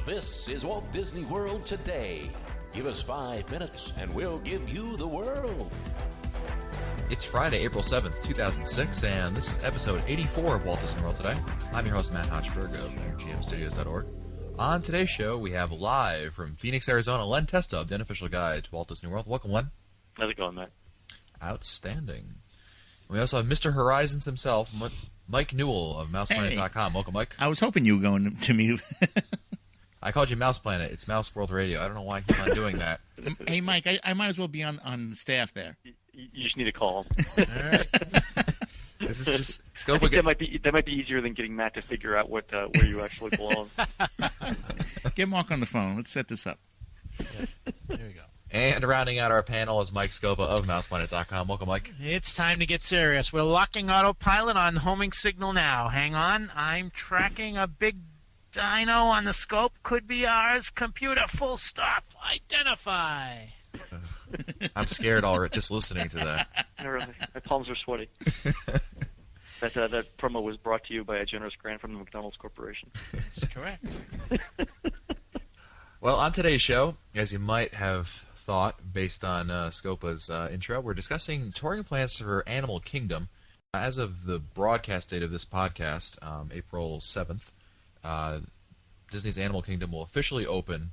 This is Walt Disney World Today. Give us 5 minutes and we'll give you the world. It's Friday, April 7th, 2006, and this is episode 84 of Walt Disney World Today. I'm your host, Matt Hochberg of GMstudios.org. On today's show, we have live from Phoenix, Arizona, Len Testa of the Unofficial Guide to Walt Disney World. Welcome, Len. How's it going, Matt? Outstanding. We also have Mr. Horizons himself, Mike Newell of MousePlanet.com. Welcome, Mike. I was hoping you were going to me. I called you Mouse Planet. It's Mouse World Radio. I don't know why I keep on doing that. Hey, Mike, I might as well be on the staff there. You just need to call him. All right. This is just scope. I think that might be easier than getting Matt to figure out where you actually belong. Get Mark on the phone. Let's set this up. Yeah. There we go. And rounding out our panel is Mike Scopa of MousePlanet.com. Welcome, Mike. It's time to get serious. We're locking autopilot on homing signal now. Hang on. I'm tracking a big dino on the scope. Could be ours. Computer, full stop. Identify. I'm scared already just listening to that. No, really. My palms are sweaty. That promo was brought to you by a generous grant from the McDonald's Corporation. That's correct. Well, on today's show, as you might have thought based on Scopa's intro, we're discussing touring plans for Animal Kingdom. As of the broadcast date of this podcast, April 7th, Disney's Animal Kingdom will officially open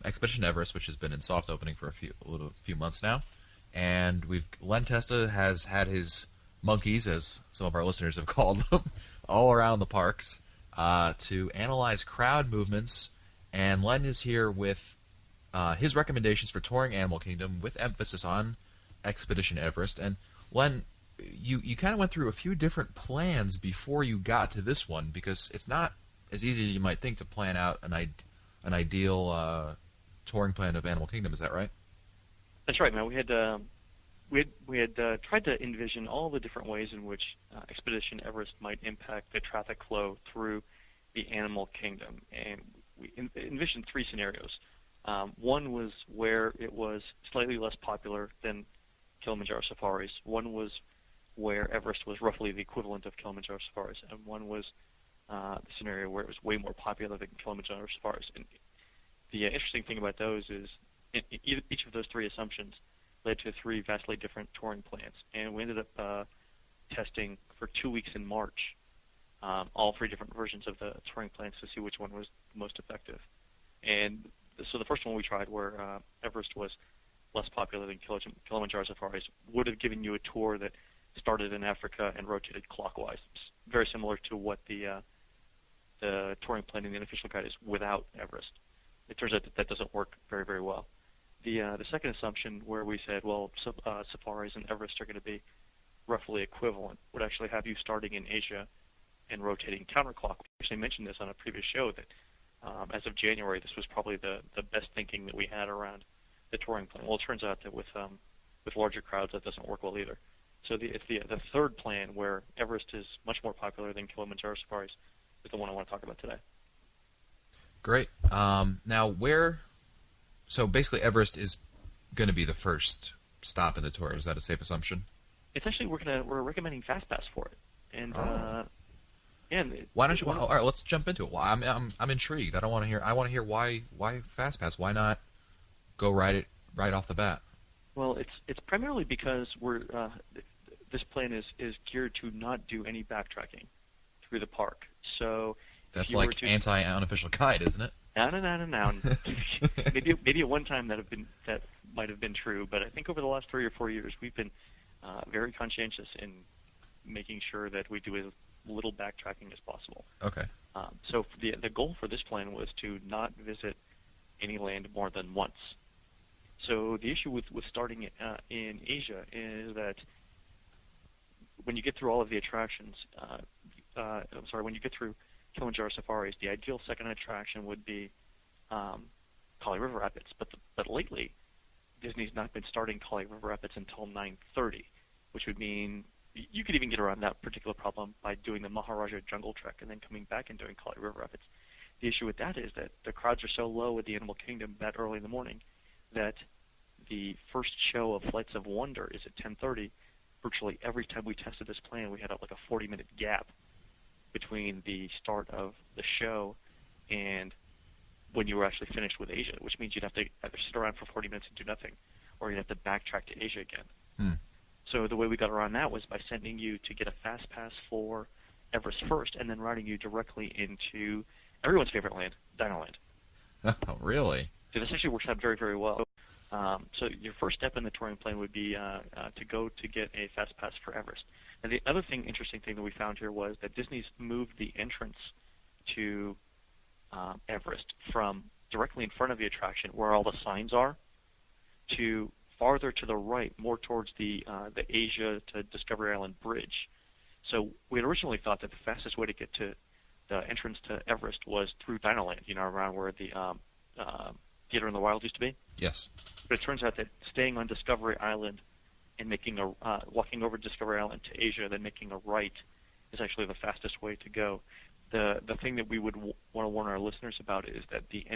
Expedition Everest, which has been in soft opening for a few months now. And Len Testa has had his monkeys, as some of our listeners have called them, all around the parks to analyze crowd movements. And Len is here with his recommendations for touring Animal Kingdom with emphasis on Expedition Everest. And Len, you kind of went through a few different plans before you got to this one, because it's not as easy as you might think to plan out an ideal touring plan of Animal Kingdom. Is that right? That's right, man. We had tried to envision all the different ways in which Expedition Everest might impact the traffic flow through the Animal Kingdom, and we envisioned 3 scenarios. One was where it was slightly less popular than Kilimanjaro Safaris. One was where Everest was roughly the equivalent of Kilimanjaro Safaris, and one was the scenario where it was way more popular than Kilimanjaro Safaris. And the interesting thing about those is each of those 3 assumptions led to 3 vastly different touring plans, and we ended up testing for 2 weeks in March all 3 different versions of the touring plans to see which one was the most effective. And so the first one we tried, where Everest was less popular than Kilimanjaro Safaris, would have given you a tour that started in Africa and rotated clockwise. It's very similar to what the touring plan in the Unofficial Guide is without Everest. It turns out that doesn't work very, very well. The second assumption, where we said, well, Safaris and Everest are going to be roughly equivalent, would actually have you starting in Asia and rotating counterclockwise. I actually mentioned this on a previous show that as of January, this was probably the best thinking that we had around the touring plan. Well, it turns out that with larger crowds, that doesn't work well either. So it's the third plan, where Everest is much more popular than Kilimanjaro Safaris, is the one I want to talk about today. Great. Now, so basically Everest is going to be the first stop in the tour. Is that a safe assumption? It's actually, we're recommending FastPass for it. And why don't you? All right, let's jump into it. Well, I'm intrigued. I want to hear why FastPass. Why not go right off the bat? Well, it's primarily because this plan is geared to not do any backtracking through the park. So that's like anti-unofficial guide, isn't it? No. maybe at one time that might have been true, but I think over the last 3 or 4 years we've been very conscientious in making sure that we do as little backtracking as possible. Okay. So the goal for this plan was to not visit any land more than once. So the issue with starting in Asia is that when you get through all of the attractions, when you get through Kilimanjaro Safaris, the ideal second attraction would be Kali River Rapids. But lately, Disney's not been starting Kali River Rapids until 9:30, which would mean you could even get around that particular problem by doing the Maharaja Jungle Trek and then coming back and doing Kali River Rapids. The issue with that is that the crowds are so low at the Animal Kingdom that early in the morning that the first show of Flights of Wonder is at 10:30. Virtually every time we tested this plan, we had like a 40-minute gap between the start of the show and when you were actually finished with Asia, which means you'd have to either sit around for 40 minutes and do nothing, or you'd have to backtrack to Asia again. Hmm. So the way we got around that was by sending you to get a fast pass for Everest first, and then routing you directly into everyone's favorite land, Dinoland. Oh, really? So this actually works out very, very well. So your first step in the touring plan would be to go to get a fast pass for Everest. And the other interesting thing that we found here was that Disney's moved the entrance to Everest from directly in front of the attraction, where all the signs are, to farther to the right, more towards the Asia to Discovery Island bridge. So we had originally thought that the fastest way to get to the entrance to Everest was through Dinoland, around where the Theater in the Wild used to be. Yes. But it turns out that staying on Discovery Island and walking over Discovery Island to Asia, then making a right, is actually the fastest way to go. The thing that we would want to warn our listeners about is that the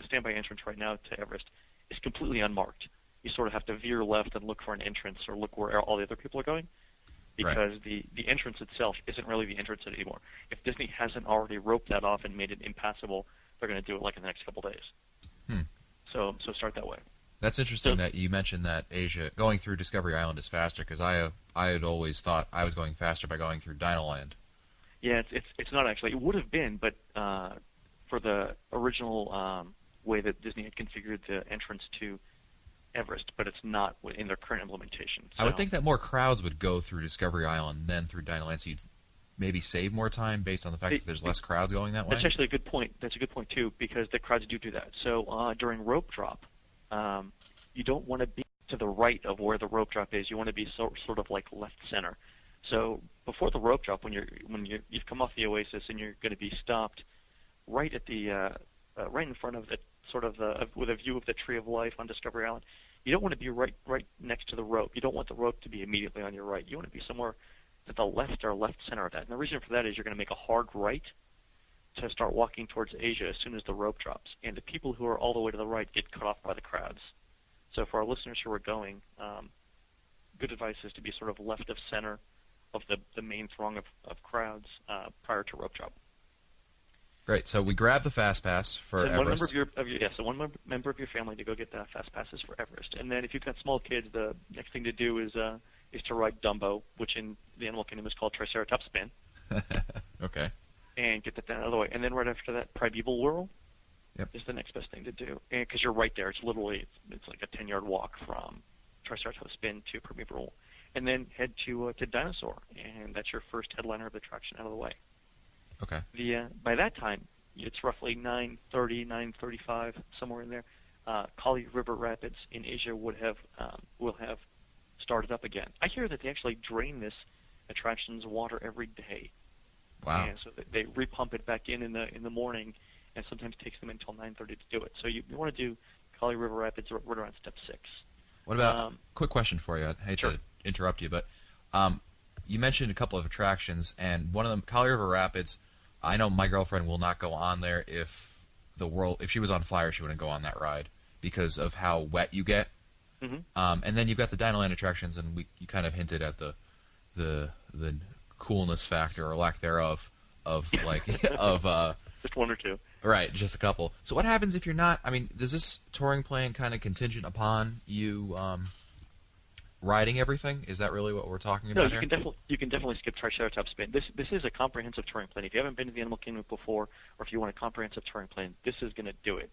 standby entrance right now to Everest is completely unmarked. You sort of have to veer left and look for an entrance, or look where all the other people are going, because the entrance itself isn't really the entrance anymore. If Disney hasn't already roped that off and made it impassable, they're going to do it like in the next couple days. So start that way. That's interesting that you mentioned that Asia going through Discovery Island is faster, because I had always thought I was going faster by going through Dinoland. Yeah, it's not actually. It would have been, but for the original way that Disney had configured the entrance to Everest, but it's not in their current implementation. So. I would think that more crowds would go through Discovery Island than through Dinoland, so you'd maybe save more time based on the fact that there's less crowds going that way. That's actually a good point. That's a good point too, because the crowds do that. So during rope drop, you don't want to be to the right of where the rope drop is. You want to be sort of like left center. So before the rope drop, when you've come off the Oasis and you're going to be stopped right at the right in front of the sort of with a view of the Tree of Life on Discovery Island, you don't want to be right next to the rope. You don't want the rope to be immediately on your right. You want to be somewhere to the left or left center of that. And the reason for that is you're going to make a hard right to start walking towards Asia as soon as the rope drops. And the people who are all the way to the right get cut off by the crowds. So for our listeners who are going, good advice is to be sort of left of center of the main throng of crowds prior to rope drop. Great. So we grab the fast pass for Everest. One member of your family to go get the fast passes for Everest. And then if you've got small kids, the next thing to do is to ride Dumbo, which in the Animal Kingdom is called Triceratops Spin. Okay. And get that down out of the way. And then right after that, Primeval Whirl Yep. is the next best thing to do. And because you're right there, it's literally it's like a 10-yard walk from Triceratops Spin to Primeval Whirl. And then head to Dinosaur, and that's your first headliner of the attraction out of the way. Okay. By that time, it's roughly 9:30, 9:35, somewhere in there. Kali River Rapids in Asia will have started up again. I hear that they actually drain this attraction's water every day. Wow. And so they repump it back in the morning, and sometimes it takes them until 9:30 to do it. So you want to do Kali River Rapids right around step 6. What about quick question for you? I hate Sure. to interrupt you, but you mentioned a couple of attractions, and one of them, Kali River Rapids. I know my girlfriend will not go on there if she was on fire, she wouldn't go on that ride because of how wet you get. Mm-hmm. And then you've got the Dinoland attractions, and you kind of hinted at the coolness factor or lack thereof of like of just one or two. Right, just a couple. So what happens if you're not? I mean, does this touring plan kind of contingent upon you riding everything? Is that really what we're talking about here? No, you can definitely skip Triceratops Spin. This is a comprehensive touring plan. If you haven't been to the Animal Kingdom before, or if you want a comprehensive touring plan, this is going to do it.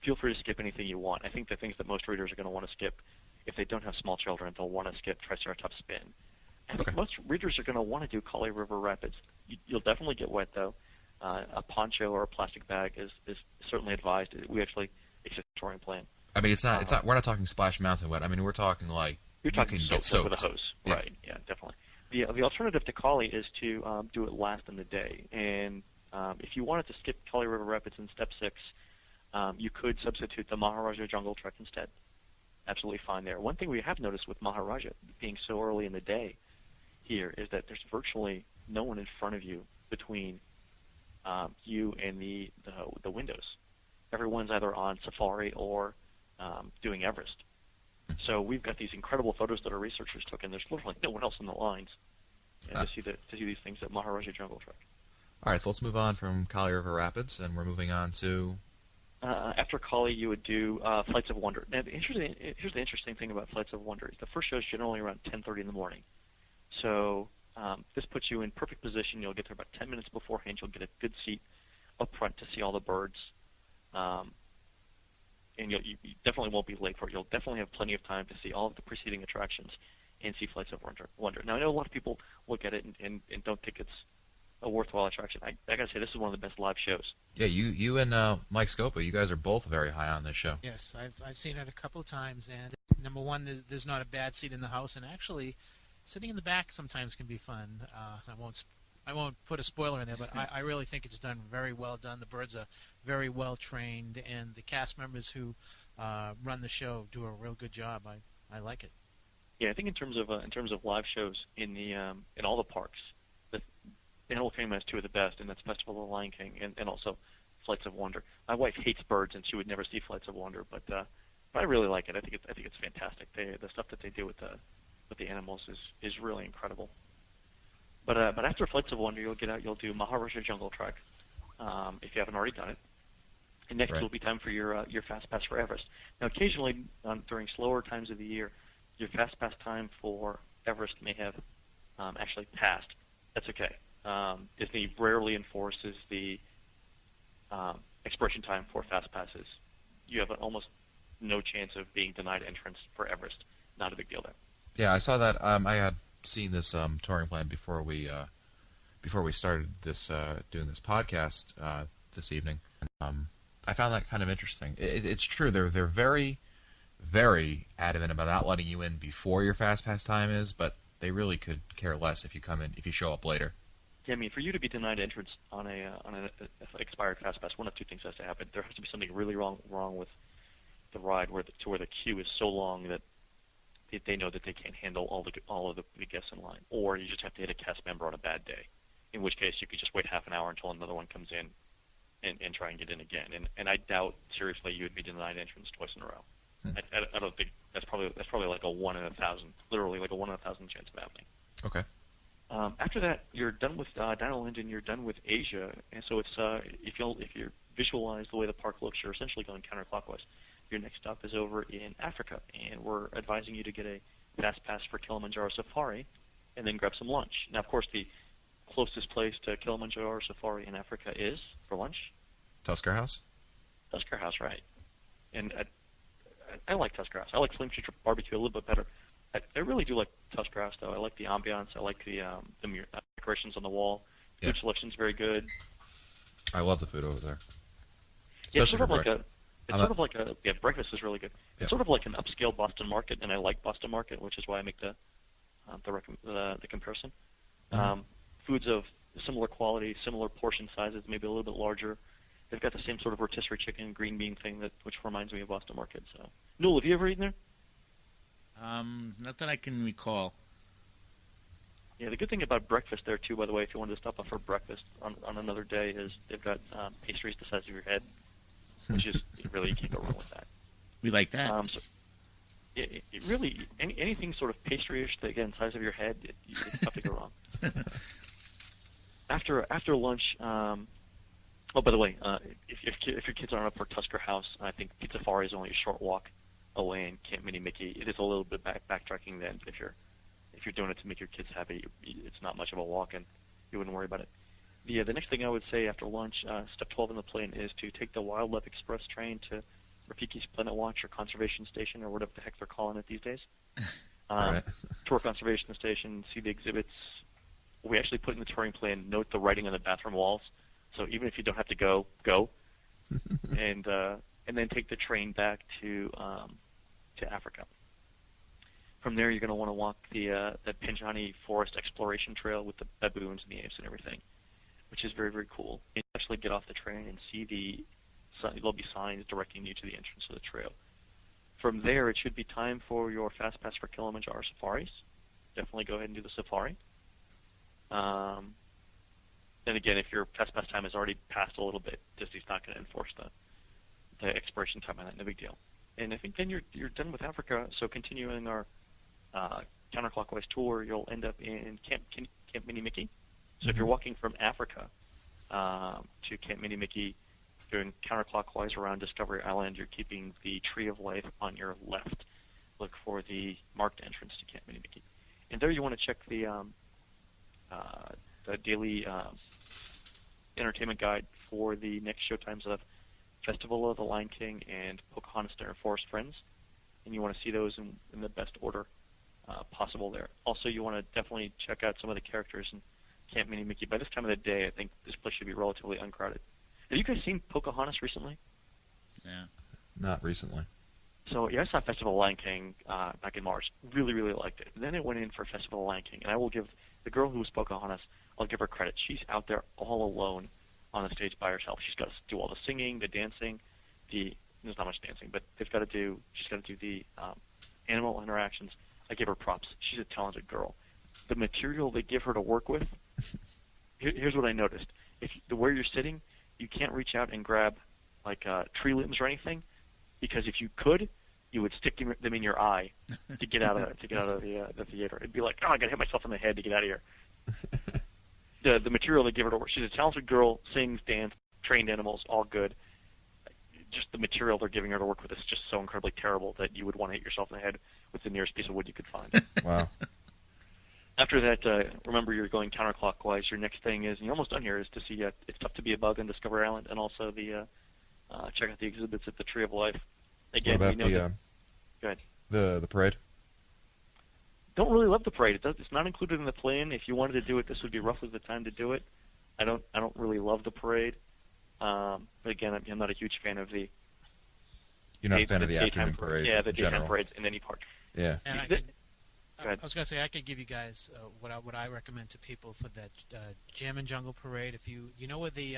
Feel free to skip anything you want. I think the things that most readers are going to want to skip, if they don't have small children, they'll want to skip Triceratops Spin. I think most readers are going to want to do Kali River Rapids. You'll definitely get wet, though. A poncho or a plastic bag is certainly advised. We actually accept a touring plan. I mean, it's not. We're not talking Splash Mountain wet. I mean, we're talking like you're talking you can get soaked with a hose. Yeah. Right? Yeah, definitely. The alternative to Kali is to do it last in the day. And if you wanted to skip Kali River Rapids in step 6, you could substitute the Maharaja Jungle Trek instead. Absolutely fine there. One thing we have noticed with Maharaja being so early in the day here is that there's virtually no one in front of you between you and the windows. Everyone's either on safari or doing Everest. So we've got these incredible photos that our researchers took, and there's literally no one else in the lines to see these things at Maharaja Jungle Trek. All right, so let's move on from Kali River Rapids, and we're moving on to after Kali, you would do Flights of Wonder. Now, here's the interesting thing about Flights of Wonder. The first show is generally around 10:30 in the morning. So this puts you in perfect position. You'll get there about 10 minutes beforehand. You'll get a good seat up front to see all the birds. And you definitely won't be late for it. You'll definitely have plenty of time to see all of the preceding attractions and see Flights of Wonder. Now, I know a lot of people look at it and don't think it's a worthwhile attraction. I gotta say, this is one of the best live shows. Yeah, you and Mike Scopa, you guys are both very high on this show. Yes, I've seen it a couple of times, and number one, there's not a bad seat in the house, and actually, sitting in the back sometimes can be fun. I won't put a spoiler in there, but I really think it's done very well done. The birds are very well trained, and the cast members who run the show do a real good job. I like it. Yeah, I think in terms of live shows in all the parks, the Animal Kingdom has two of the best, and that's Festival of the Lion King and also Flights of Wonder. My wife hates birds, and she would never see Flights of Wonder, but I really like it. I think it's fantastic. The stuff that they do with the animals is really incredible. But after Flights of Wonder, you'll do Maharaja Jungle Trek, if you haven't already done it. And next will be time for your Fast Pass for Everest. Now, occasionally during slower times of the year, your Fast Pass time for Everest may have actually passed. That's okay. Disney rarely enforces the expiration time for Fast Passes. You have almost no chance of being denied entrance for Everest. Not a big deal there. Yeah, I saw that. I had seen this touring plan before we started this doing this podcast this evening. I found that kind of interesting. It's true. They're very, very adamant about not letting you in before your Fast Pass time is, but they really could care less if you show up later. Yeah, I mean, for you to be denied entrance on an expired Fast Pass, one of two things has to happen. There has to be something really wrong with the ride, where the queue is so long that they know that they can't handle all of the guests in line, or you just have to hit a cast member on a bad day, in which case you could just wait half an hour until another one comes in and try and get in again. And I doubt seriously you would be denied entrance twice in a row. I don't think that's probably like a 1 in 1,000, literally like a 1 in 1,000 chance of happening. Okay. After that, you're done with Dinoland and you're done with Asia, and so it's if you visualize the way the park looks, you're essentially going counterclockwise. Your next stop is over in Africa, and we're advising you to get a Fast Pass for Kilimanjaro Safari, and then grab some lunch. Now, of course, the closest place to Kilimanjaro Safari in Africa is, for lunch, Tusker House? Tusker House, right. And I like Tusker House. I like Flame Tree Barbecue a little bit better. I really do like Tusker House, though. I like the ambiance. I like the decorations on the wall. Food selection's very good. I love the food over there. Yeah, it's sort of like breakfast is really good. Yeah. It's sort of like an upscale Boston Market, and I like Boston Market, which is why I make the comparison. Mm-hmm. Foods of similar quality, similar portion sizes, maybe a little bit larger. They've got the same sort of rotisserie chicken, green bean thing which reminds me of Boston Market. So, Newell, have you ever eaten there? Not that I can recall. Yeah, the good thing about breakfast there too, by the way, if you wanted to stop up for breakfast on another day, is they've got pastries the size of your head, which is really, you can't go wrong with that. We like that. So it really anything sort of pastry-ish, that, again, size of your head, it's tough to go wrong. After lunch, oh, by the way, if your kids aren't up for Tusker House, I think Pizza Safari is only a short walk away in Camp Mini Mickey. It is a little bit backtracking then. If you're doing it to make your kids happy, it's not much of a walk, and you wouldn't worry about it. The next thing I would say after lunch, step 12 in the plan, is to take the Wildlife Express train to Rafiki's Planet Watch or Conservation Station, or whatever the heck they're calling it these days. Right. Tour Conservation Station, see the exhibits. We actually put in the touring plan, note the writing on the bathroom walls. So even if you don't have to go. And then take the train back to Africa. From there, you're going to want to walk the Pinjani Forest Exploration Trail with the baboons and the apes and everything, which is very, very cool. You actually get off the train and see there'll be signs directing you to the entrance of the trail. From there, it should be time for your Fast Pass for Kilimanjaro Safaris. Definitely go ahead and do the safari. Then again, if your Fast Pass time has already passed a little bit, Disney's not going to enforce the expiration time on that. No big deal. And I think then you're done with Africa. So continuing our counterclockwise tour, you'll end up in Camp Mini Mickey. So if you're walking from Africa to Camp Mini Mickey, Going counterclockwise around Discovery Island, you're keeping the Tree of Life on your left. Look for the marked entrance to Camp Minimickey. And there you want to check the daily entertainment guide for the next showtimes of Festival of the Lion King and Pocahontas and her Forest Friends. And you want to see those in the best order possible there. Also, you want to definitely check out some of the characters in Camp Minimickey. By this time of the day, I think this place should be relatively uncrowded. Have you guys seen Pocahontas recently? Yeah. Not recently. So, yeah, I saw Festival of the Lion King back in March. Really, really liked it. Then I went in for Festival of the Lion King, and I will give the girl who was Pocahontas, I'll give her credit. She's out there all alone on the stage by herself. She's got to do all the singing, the dancing, there's not much dancing, but she's got to do the animal interactions. I give her props. She's a talented girl. The material they give her to work with, here's what I noticed. Where you're sitting, you can't reach out and grab like tree limbs or anything, because if you could, you would stick them in your eye to get out of the theater. It'd be like, oh, I gotta hit myself in the head to get out of here. The material they give her to work. She's a talented girl, sings, dance, trained animals, all good. Just the material they're giving her to work with is just so incredibly terrible that you would want to hit yourself in the head with the nearest piece of wood you could find. Wow. After that, remember you're going counterclockwise. Your next thing is, and you're almost done here, is to see It's Tough to Be a Bug on Discovery Island, and also check out the exhibits at the Tree of Life. Again, what about go ahead. The parade? Don't really love the parade. It's not included in the plan. If you wanted to do it, this would be roughly the time to do it. I don't really love the parade. But again, I'm not a huge fan of the. You're not a fan of the afternoon parades? Yeah, the in general. daytime parades in any park. Yeah. And I was going to say, I could give you guys what I recommend to people for that Jam and Jungle Parade. If you know where the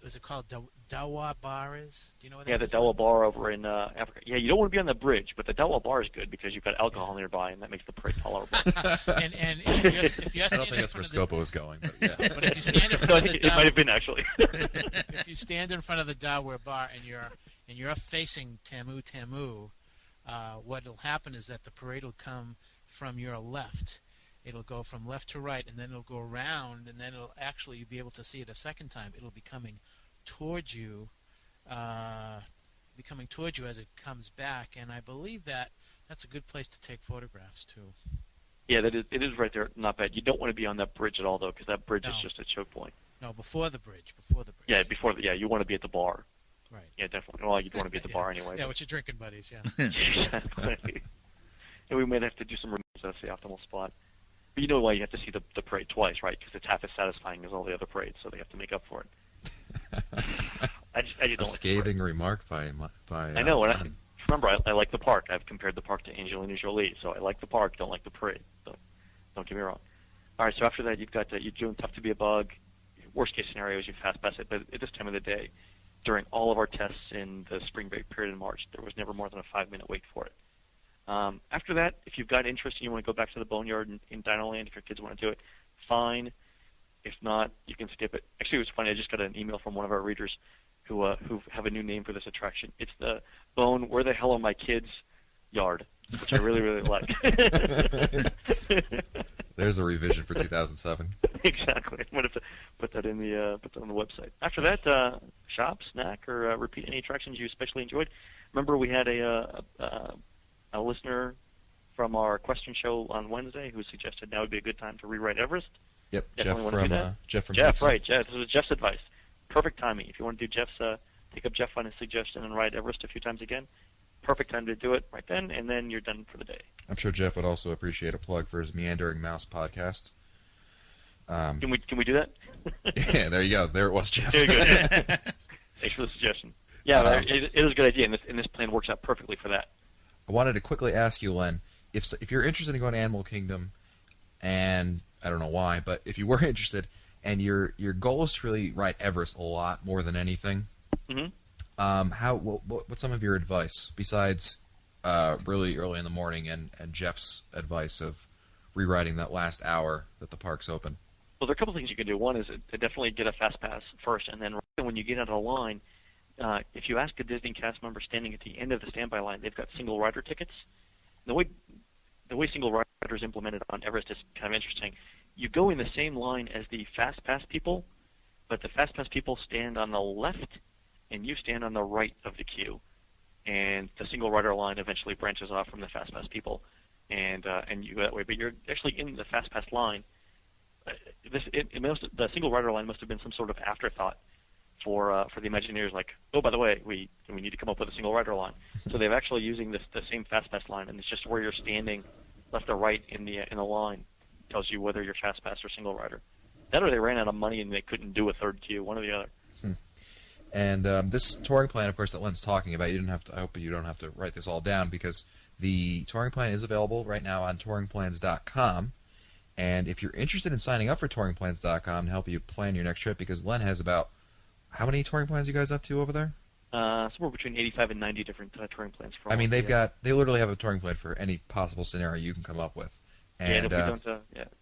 is it called Dawa Bar is? Do you know where that the is? Dawa Bar over in Africa. Yeah, you don't want to be on the bridge, but the Dawa Bar is good because you've got alcohol nearby, and that makes the parade tolerable. and if you're I don't think that's where Scopo was going, but yeah. But if you stand in front of the It might have been actually. if you stand in front of the Dawa Bar and you're facing Tamu, what'll happen is that the parade will come from your left. It'll go from left to right, and then it'll go around, and then it'll actually you'll be able to see it a second time. It'll be coming towards you, as it comes back. And I believe that's a good place to take photographs too. Yeah, it is right there. Not bad. You don't want to be on that bridge at all, though, because that bridge is just a choke point. No, before the bridge. Yeah, you want to be at the bar. Right. Yeah, definitely. Well, you'd want to be at the bar anyway. Yeah, with your drinking buddies. Yeah. Exactly. And we might have to do some removes. That's the optimal spot. But you know why you have to see the parade twice, right? Because it's half as satisfying as all the other parades, so they have to make up for it. I just don't like scathing remark by I know. And remember, I like the park. I've compared the park to Angelina Jolie, so I like the park, don't like the parade. So don't get me wrong. All right, so after that, you've got you're doing Tough to Be a Bug. Worst case scenario is you fast pass it, but at this time of the day, during all of our tests in the spring break period in March, there was never more than a 5-minute wait for it. After that, if you've got interest and you want to go back to the Boneyard in Dinoland, if your kids want to do it, fine. If not, you can skip it. Actually, it was funny. I just got an email from one of our readers who have a new name for this attraction. It's the Bone Where the Hell Are My Kids Yard, which I really, really like. There's a revision for 2007. Exactly. I'm going to put that on the website. After that, shop, snack, or repeat any attractions you especially enjoyed. Remember, we had a listener from our question show on Wednesday who suggested now would be a good time to rewrite Everest. Yep, Jeff from Jeff, right. Jeff, this was Jeff's advice. Perfect timing. If you want to do take up Jeff on his suggestion and ride Everest a few times again, perfect time to do it right then, and then you're done for the day. I'm sure Jeff would also appreciate a plug for his Meandering Mouse podcast. Can we do that? Yeah, there you go. There it was, Jeff. There you go, Jeff. Thanks for the suggestion. Yeah, it is a good idea, and this plan works out perfectly for that. I wanted to quickly ask you, Len, if you're interested in going to Animal Kingdom, and I don't know why, but if you were interested, and your goal is to really ride Everest a lot more than anything, what's some of your advice besides really early in the morning and Jeff's advice of rewriting that last hour that the park's open? Well, there are a couple things you can do. One is to definitely get a fast pass first, and then when you get out of the line, if you ask a Disney cast member standing at the end of the standby line, they've got single rider tickets. The way single rider is implemented on Everest is kind of interesting. You go in the same line as the fast pass people, but the FastPass people stand on the left, and you stand on the right of the queue. And the single rider line eventually branches off from the FastPass people, and you go that way. But you're actually in the FastPass line. The single rider line must have been some sort of afterthought for the Imagineers. Like, oh, by the way, we need to come up with a single rider line. So they've actually using the same FastPass line, and it's just where you're standing, left or right in the line, tells you whether you're FastPass or single rider. That or they ran out of money and they couldn't do a third queue, one or the other. And this touring plan, of course, that Len's talking about, I hope you don't have to write this all down, because the touring plan is available right now on touringplans.com. And if you're interested in signing up for touringplans.com to help you plan your next trip, because Len has about, how many touring plans you guys up to over there? Somewhere between 85 and 90 different touring plans. I mean, they literally have a touring plan for any possible scenario you can come up with. And,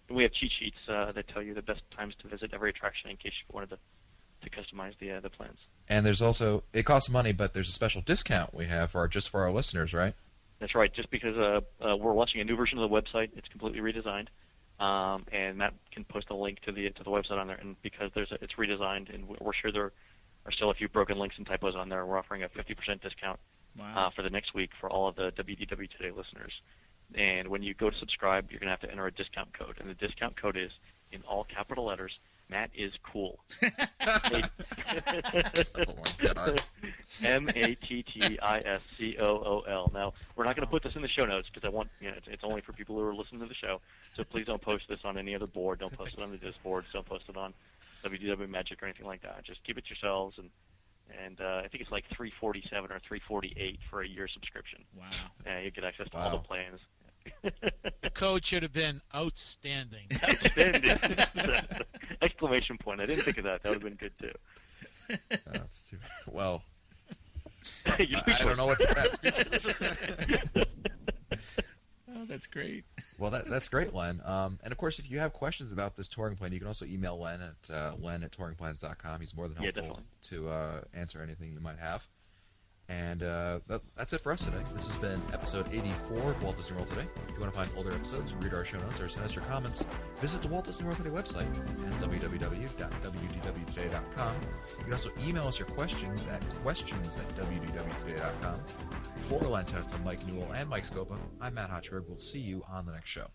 we have cheat sheets that tell you the best times to visit every attraction in case you wanted to customize the plans. And there's also, it costs money, but there's a special discount we have for our listeners, right? That's right. Just because we're launching a new version of the website, it's completely redesigned, and Matt can post a link to the website on there. And because it's redesigned, and we're sure there are still a few broken links and typos on there, we're offering a 50% discount for the next week for all of the WDW Today listeners. And when you go to subscribe, you're going to have to enter a discount code, and the discount code is in all capital letters. Matt is cool. Oh my God. MATTISCOOL. Now, we're not going to put this in the show notes because I want, it's only for people who are listening to the show. So please don't post this on any other board. Don't post it on the Discord. Don't post it on WDW Magic or anything like that. Just keep it yourselves. And I think it's like $347 or $348 for a year subscription. Wow. You get access to all the plans. The code should have been outstanding. Outstanding! Exclamation point. I didn't think of that. That would have been good, too. That's too well. I don't know what to say. Oh, that's great. Well, that's great, Len. And, of course, if you have questions about this touring plan, you can also email Len at len@touringplans.com. He's more than helpful to answer anything you might have. And that's it for us today. This has been episode 84 of Walt Disney World Today. If you want to find older episodes, read our show notes, or send us your comments, visit the Walt Disney World Today website at www.wdwtoday.com. You can also email us your questions at questions@wdwtoday.com. For Len Testa, Mike Newell, and Mike Scopa, I'm Matt Hotchberg. We'll see you on the next show.